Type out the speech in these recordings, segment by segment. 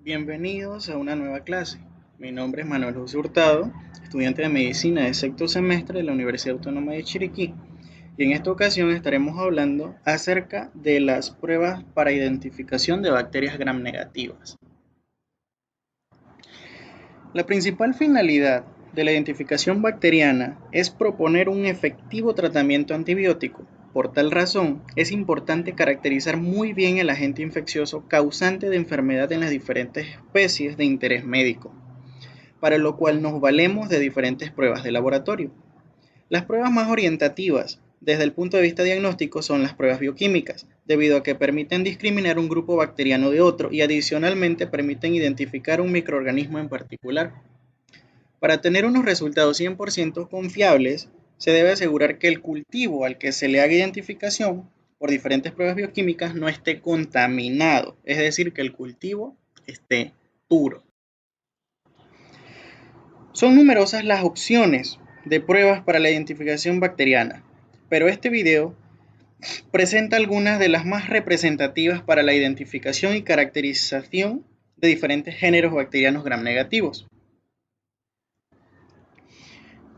Bienvenidos a una nueva clase. Mi nombre es Manuel José Hurtado, estudiante de Medicina de sexto semestre de la Universidad Autónoma de Chiriquí. Y en esta ocasión estaremos hablando acerca de las pruebas para identificación de bacterias gram negativas. La principal finalidad de la identificación bacteriana es proponer un efectivo tratamiento antibiótico. Por tal razón, es importante caracterizar muy bien el agente infeccioso causante de enfermedad en las diferentes especies de interés médico, para lo cual nos valemos de diferentes pruebas de laboratorio. Las pruebas más orientativas desde el punto de vista diagnóstico son las pruebas bioquímicas, debido a que permiten discriminar un grupo bacteriano de otro y adicionalmente permiten identificar un microorganismo en particular. Para tener unos resultados 100% confiables, se debe asegurar que el cultivo al que se le haga identificación por diferentes pruebas bioquímicas no esté contaminado, es decir, que el cultivo esté puro. Son numerosas las opciones de pruebas para la identificación bacteriana, pero este video presenta algunas de las más representativas para la identificación y caracterización de diferentes géneros bacterianos gram negativos.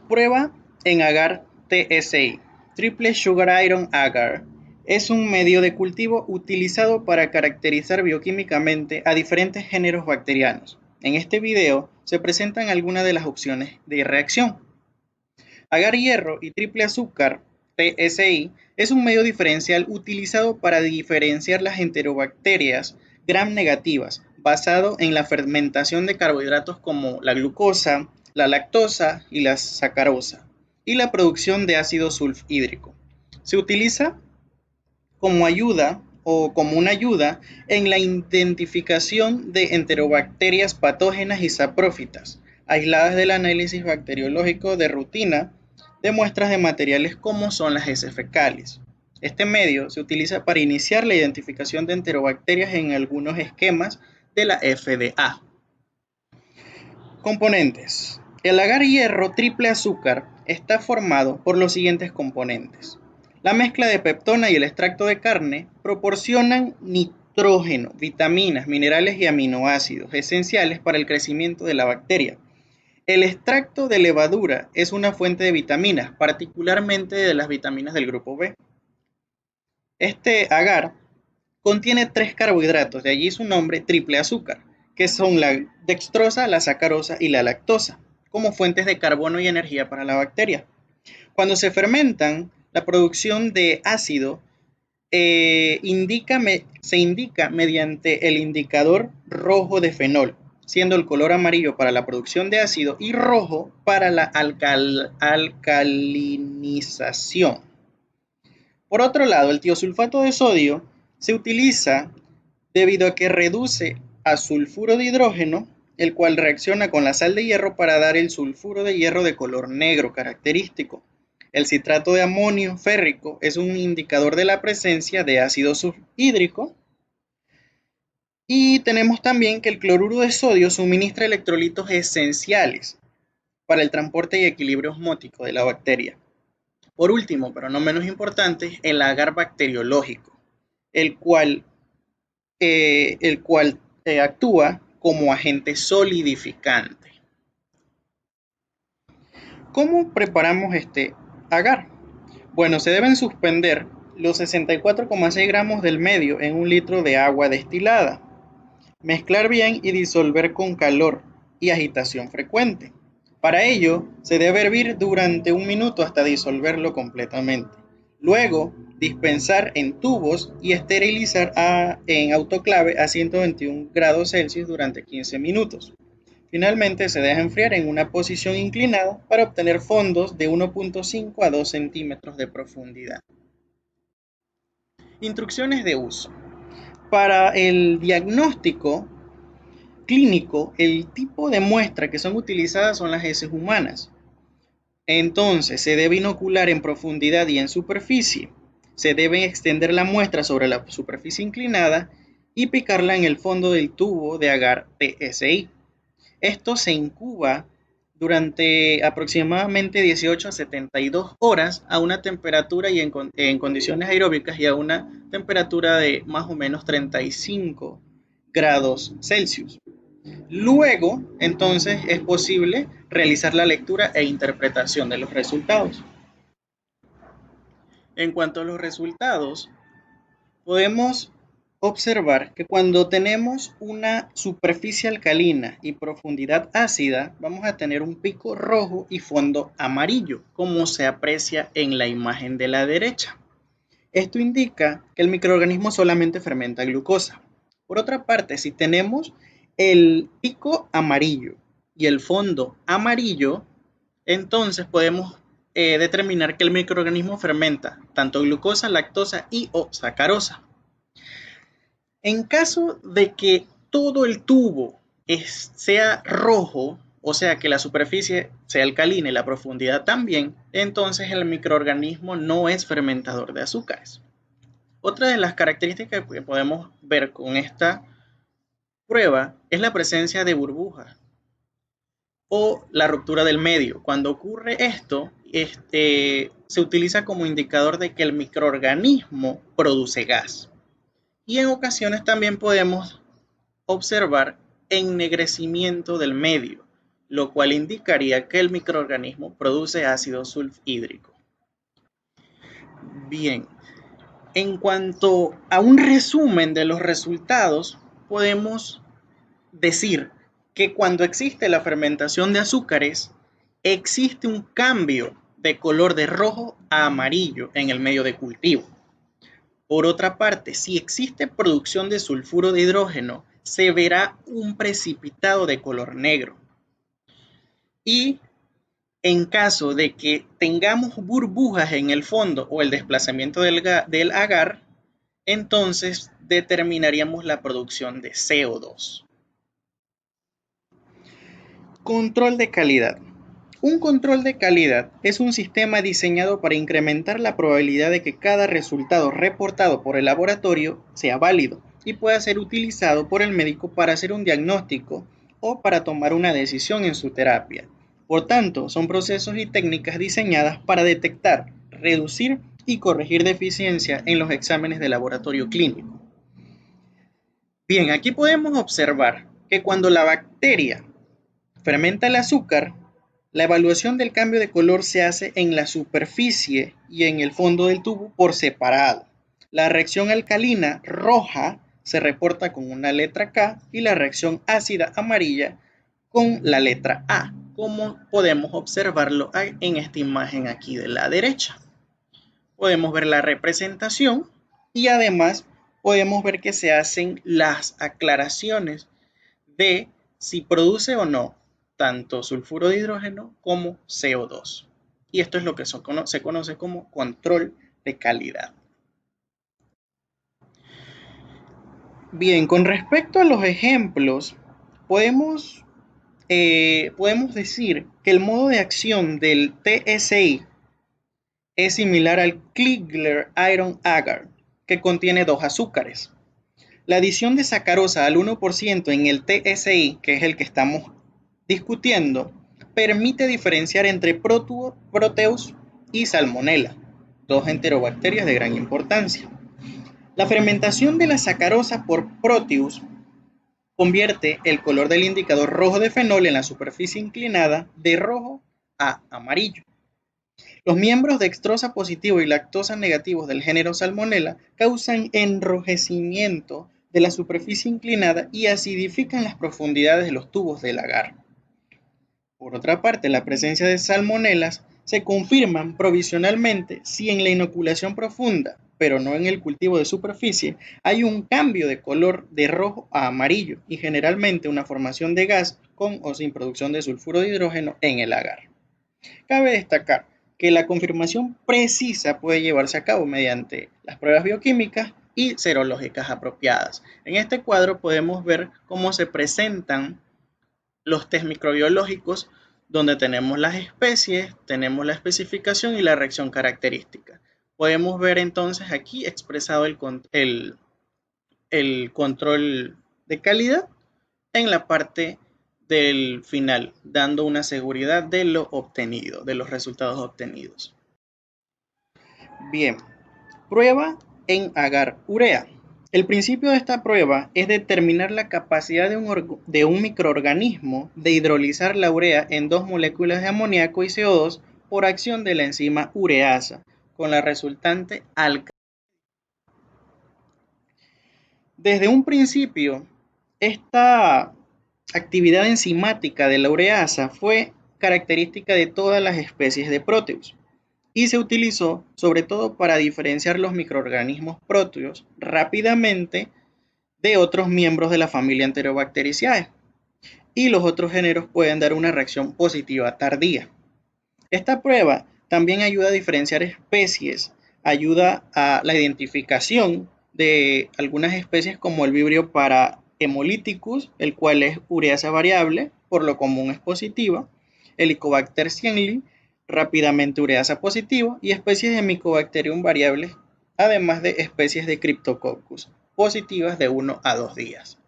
Prueba en agar TSI, Triple Sugar Iron Agar, es un medio de cultivo utilizado para caracterizar bioquímicamente a diferentes géneros bacterianos. En este video se presentan algunas de las opciones de reacción. Agar hierro y triple azúcar, TSI, es un medio diferencial utilizado para diferenciar las enterobacterias gram negativas, basado en la fermentación de carbohidratos como la glucosa, la lactosa y la sacarosa, y la producción de ácido sulfhídrico. Se utiliza como ayuda o como una ayuda en la identificación de enterobacterias patógenas y saprófitas, aisladas del análisis bacteriológico de rutina de muestras de materiales como son las heces fecales. Este medio se utiliza para iniciar la identificación de enterobacterias en algunos esquemas de la FDA. Componentes. El agar hierro triple azúcar está formado por los siguientes componentes. La mezcla de peptona y el extracto de carne proporcionan nitrógeno, vitaminas, minerales y aminoácidos esenciales para el crecimiento de la bacteria. El extracto de levadura es una fuente de vitaminas, particularmente de las vitaminas del grupo B. Este agar contiene 3 carbohidratos, de allí su nombre triple azúcar, que son la dextrosa, la sacarosa y la lactosa, como fuentes de carbono y energía para la bacteria. Cuando se fermentan, la producción de ácido se indica mediante el indicador rojo de fenol, siendo el color amarillo para la producción de ácido y rojo para la alcalinización. Por otro lado, el tiosulfato de sodio se utiliza debido a que reduce a sulfuro de hidrógeno, el cual reacciona con la sal de hierro para dar el sulfuro de hierro de color negro característico. El citrato de amonio férrico es un indicador de la presencia de ácido sulfhídrico. Y tenemos también que el cloruro de sodio suministra electrolitos esenciales para el transporte y equilibrio osmótico de la bacteria. Por último, pero no menos importante, el agar bacteriológico, el cual actúa como agente solidificante. ¿Cómo preparamos este agar? Bueno, se deben suspender los 64,6 gramos del medio en 1 litro de agua destilada. Mezclar bien y disolver con calor y agitación frecuente. Para ello, se debe hervir durante 1 minuto hasta disolverlo completamente. Luego, dispensar en tubos y esterilizar en autoclave a 121 grados Celsius durante 15 minutos. Finalmente, se deja enfriar en una posición inclinada para obtener fondos de 1,5 a 2 centímetros de profundidad. Instrucciones de uso. Para el diagnóstico clínico, el tipo de muestra que son utilizadas son las heces humanas. Entonces, se debe inocular en profundidad y en superficie. Se debe extender la muestra sobre la superficie inclinada y picarla en el fondo del tubo de agar TSI. Esto se incuba durante aproximadamente 18 a 72 horas a una temperatura y en condiciones aeróbicas y a una temperatura de más o menos 35 grados Celsius. Luego, entonces, es posible realizar la lectura e interpretación de los resultados. En cuanto a los resultados, podemos observar que cuando tenemos una superficie alcalina y profundidad ácida, vamos a tener un pico rojo y fondo amarillo, como se aprecia en la imagen de la derecha. Esto indica que el microorganismo solamente fermenta glucosa. Por otra parte, si tenemos el pico amarillo y el fondo amarillo, entonces podemos determinar que el microorganismo fermenta tanto glucosa, lactosa y o sacarosa. En caso de que todo el tubo sea rojo, o sea que la superficie sea alcalina y la profundidad también, entonces el microorganismo no es fermentador de azúcares. Otra de las características que podemos ver con esta prueba es la presencia de burbujas o la ruptura del medio. Cuando ocurre esto, se utiliza como indicador de que el microorganismo produce gas. Y en ocasiones también podemos observar ennegrecimiento del medio, lo cual indicaría que el microorganismo produce ácido sulfhídrico. Bien, en cuanto a un resumen de los resultados, podemos decir que cuando existe la fermentación de azúcares, existe un cambio de color de rojo a amarillo en el medio de cultivo. Por otra parte, si existe producción de sulfuro de hidrógeno, se verá un precipitado de color negro. Y en caso de que tengamos burbujas en el fondo o el desplazamiento del agar, entonces determinaríamos la producción de CO2. Control de calidad. Un control de calidad es un sistema diseñado para incrementar la probabilidad de que cada resultado reportado por el laboratorio sea válido y pueda ser utilizado por el médico para hacer un diagnóstico o para tomar una decisión en su terapia. Por tanto, son procesos y técnicas diseñadas para detectar, reducir y corregir deficiencias en los exámenes de laboratorio clínico. Bien, aquí podemos observar que cuando la bacteria fermenta el azúcar, la evaluación del cambio de color se hace en la superficie y en el fondo del tubo por separado. La reacción alcalina roja se reporta con una letra K y la reacción ácida amarilla con la letra A, como podemos observarlo en esta imagen aquí de la derecha. Podemos ver la representación y además podemos ver que se hacen las aclaraciones de si produce o no tanto sulfuro de hidrógeno como CO2. Y esto es lo que se conoce como control de calidad. Bien, con respecto a los ejemplos, podemos, podemos decir que el modo de acción del TSI es similar al Kliegler Iron Agar, que contiene dos azúcares. La adición de sacarosa al 1% en el TSI, que es el que estamos discutiendo, permite diferenciar entre Proteus y Salmonella, dos enterobacterias de gran importancia. La fermentación de la sacarosa por Proteus convierte el color del indicador rojo de fenol en la superficie inclinada de rojo a amarillo. Los miembros dextrosa positivo y lactosa negativos del género Salmonella causan enrojecimiento de la superficie inclinada y acidifican las profundidades de los tubos del agar. Por otra parte, la presencia de salmonelas se confirman provisionalmente si en la inoculación profunda, pero no en el cultivo de superficie, hay un cambio de color de rojo a amarillo y generalmente una formación de gas con o sin producción de sulfuro de hidrógeno en el agar. Cabe destacar que la confirmación precisa puede llevarse a cabo mediante las pruebas bioquímicas y serológicas apropiadas. En este cuadro podemos ver cómo se presentan los test microbiológicos, donde tenemos las especies, tenemos la especificación y la reacción característica. Podemos ver entonces aquí expresado el control de calidad en la parte del final, dando una seguridad de lo obtenido, de los resultados obtenidos. Bien, prueba en agar urea. El principio de esta prueba es determinar la capacidad de un microorganismo de hidrolizar la urea en dos moléculas de amoníaco y CO2 por acción de la enzima ureasa, con la resultante alcalina. Desde un principio, esta actividad enzimática de la ureasa fue característica de todas las especies de Proteus y se utilizó sobre todo para diferenciar los microorganismos Proteus rápidamente de otros miembros de la familia Enterobacteriaceae, y los otros géneros pueden dar una reacción positiva tardía. Esta prueba también ayuda a diferenciar especies, ayuda a la identificación de algunas especies como el Vibrio para Hemolyticus, el cual es ureasa variable, por lo común es positiva, Helicobacter sienli, rápidamente ureasa positiva, y especies de Mycobacterium variables, además de especies de Cryptococcus, positivas de 1 a 2 días.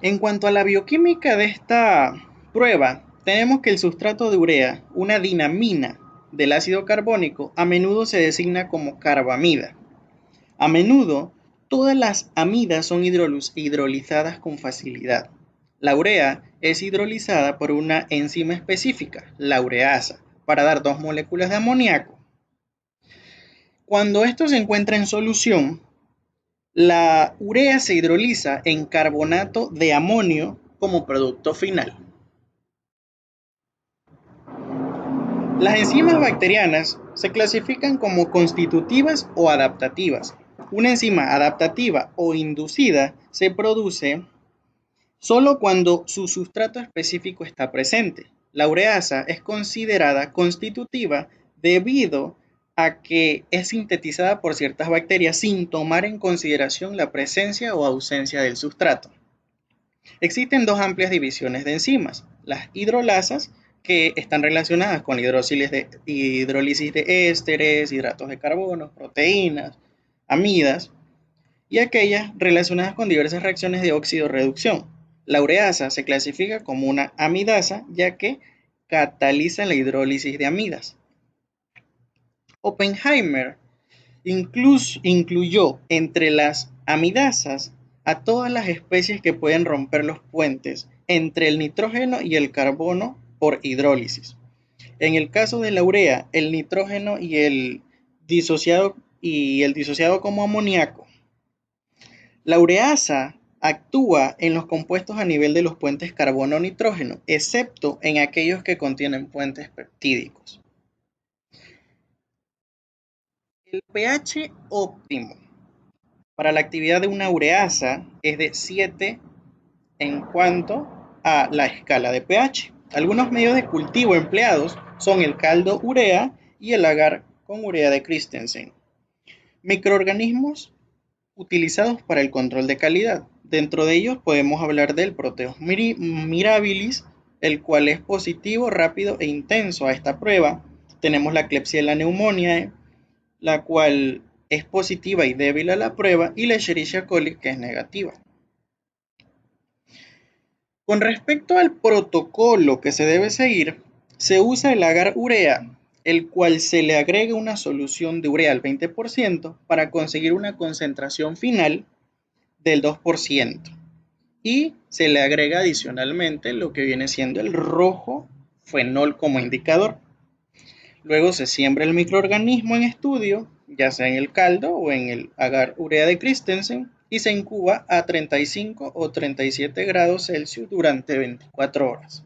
En cuanto a la bioquímica de esta prueba, tenemos que el sustrato de urea, una dinamina del ácido carbónico, a menudo se designa como carbamida. A menudo, todas las amidas son hidrolizadas con facilidad. La urea es hidrolizada por una enzima específica, la ureasa, para dar dos moléculas de amoníaco. Cuando esto se encuentra en solución, la urea se hidroliza en carbonato de amonio como producto final. Las enzimas bacterianas se clasifican como constitutivas o adaptativas. Una enzima adaptativa o inducida se produce solo cuando su sustrato específico está presente. La ureasa es considerada constitutiva debido a que es sintetizada por ciertas bacterias sin tomar en consideración la presencia o ausencia del sustrato. Existen dos amplias divisiones de enzimas: las hidrolasas, que están relacionadas con la hidrólisis de ésteres, hidratos de carbono, proteínas, amidas, y aquellas relacionadas con diversas reacciones de óxido-reducción. La ureasa se clasifica como una amidasa, ya que cataliza la hidrólisis de amidas. Oppenheimer incluyó entre las amidasas a todas las especies que pueden romper los puentes entre el nitrógeno y el carbono por hidrólisis. En el caso de la urea, el nitrógeno y el disociado como amoníaco. La ureasa actúa en los compuestos a nivel de los puentes carbono-nitrógeno, excepto en aquellos que contienen puentes peptídicos. El pH óptimo para la actividad de una ureasa es de 7 en cuanto a la escala de pH. Algunos medios de cultivo empleados son el caldo urea y el agar con urea de Christensen. Microorganismos utilizados para el control de calidad. Dentro de ellos podemos hablar del Proteus mirabilis, el cual es positivo, rápido e intenso a esta prueba. Tenemos la Klebsiella pneumoniae, la cual es positiva y débil a la prueba, y la Escherichia coli, que es negativa. Con respecto al protocolo que se debe seguir, se usa el agar urea, el cual se le agrega una solución de urea al 20% para conseguir una concentración final del 2%, y se le agrega adicionalmente lo que viene siendo el rojo fenol como indicador. Luego se siembra el microorganismo en estudio, ya sea en el caldo o en el agar urea de Christensen, y se incuba a 35 o 37 grados Celsius durante 24 horas.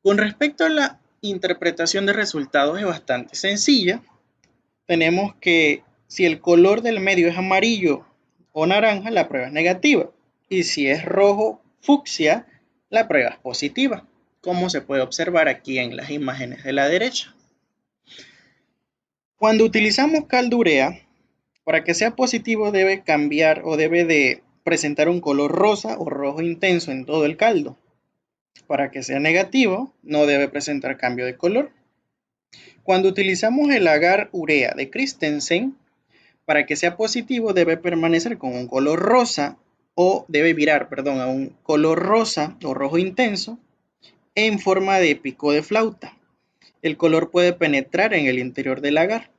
Con respecto a la interpretación de resultados, es bastante sencilla. Tenemos que si el color del medio es amarillo o naranja, la prueba es negativa, y si es rojo fucsia, la prueba es positiva, como se puede observar aquí en las imágenes de la derecha. Cuando utilizamos caldo urea, para que sea positivo debe cambiar o debe de presentar un color rosa o rojo intenso en todo el caldo. Para que sea negativo, no debe presentar cambio de color. Cuando utilizamos el agar urea de Christensen, para que sea positivo debe permanecer con un color rosa o debe virar, a un color rosa o rojo intenso en forma de pico de flauta. El color puede penetrar en el interior del agar.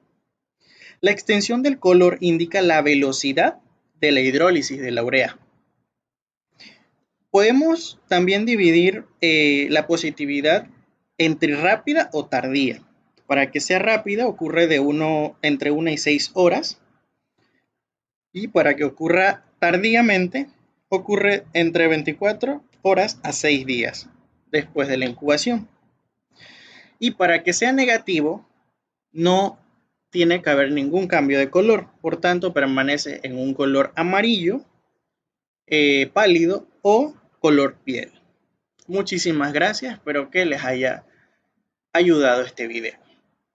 La extensión del color indica la velocidad de la hidrólisis de la urea. Podemos también dividir la positividad entre rápida o tardía. Para que sea rápida ocurre entre 1 y 6 horas, y para que ocurra tardíamente ocurre entre 24 horas a 6 días después de la incubación. Y para que sea negativo no tiene que haber ningún cambio de color, por tanto permanece en un color amarillo, pálido o color piel. Muchísimas gracias, espero que les haya ayudado este video.